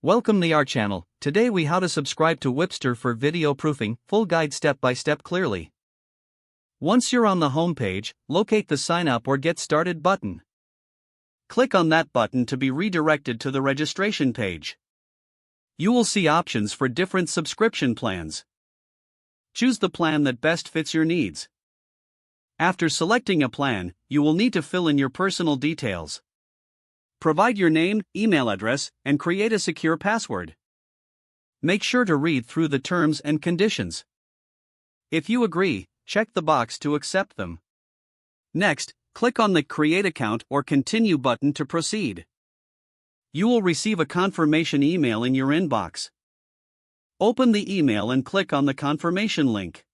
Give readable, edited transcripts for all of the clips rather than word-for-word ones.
Welcome to our channel. Today we how to subscribe to Wipster for video proofing, full guide step by step clearly. Once you're on the home page, locate the sign up or get started button. Click on that button to be redirected to the registration page. You will see options for different subscription plans. Choose the plan that best fits your needs. After selecting a plan, you will need to fill in your personal details. Provide your name, email address, and create a secure password. Make sure to read through the terms and conditions. If you agree, check the box to accept them. Next, click on the Create Account or Continue button to proceed. You will receive a confirmation email in your inbox. Open the email and click on the confirmation link.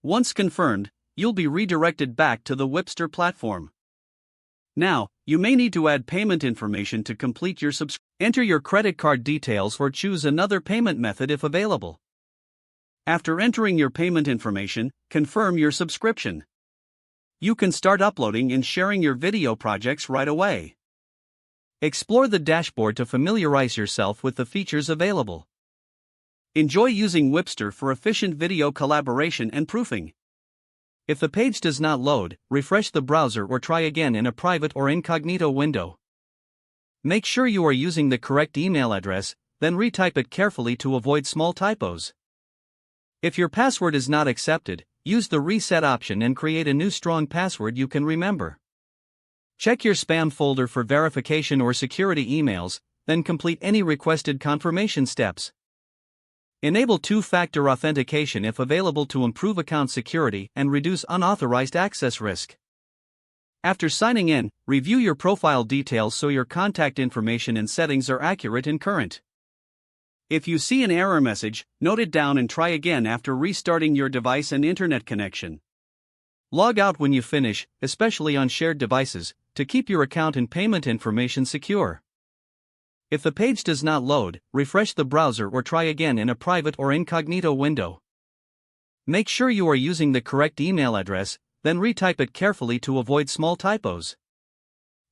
Once confirmed, you'll be redirected back to the Wipster platform. Now, you may need to add payment information to complete your subscription. Enter your credit card details or choose another payment method if available. After entering your payment information, confirm your subscription. You can start uploading and sharing your video projects right away. Explore the dashboard to familiarize yourself with the features available. Enjoy using Wipster for efficient video collaboration and proofing. If the page does not load, refresh the browser or try again in a private or incognito window. Make sure you are using the correct email address, then retype it carefully to avoid small typos. If your password is not accepted, use the reset option and create a new strong password you can remember. Check your spam folder for verification or security emails, then complete any requested confirmation steps. Enable two-factor authentication if available to improve account security and reduce unauthorized access risk. After signing in, review your profile details so your contact information and settings are accurate and current. If you see an error message, note it down and try again after restarting your device and internet connection. Log out when you finish, especially on shared devices, to keep your account and payment information secure. If the page does not load, refresh the browser or try again in a private or incognito window. Make sure you are using the correct email address, then retype it carefully to avoid small typos.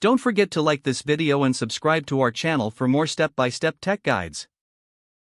Don't forget to like this video and subscribe to our channel for more step-by-step tech guides.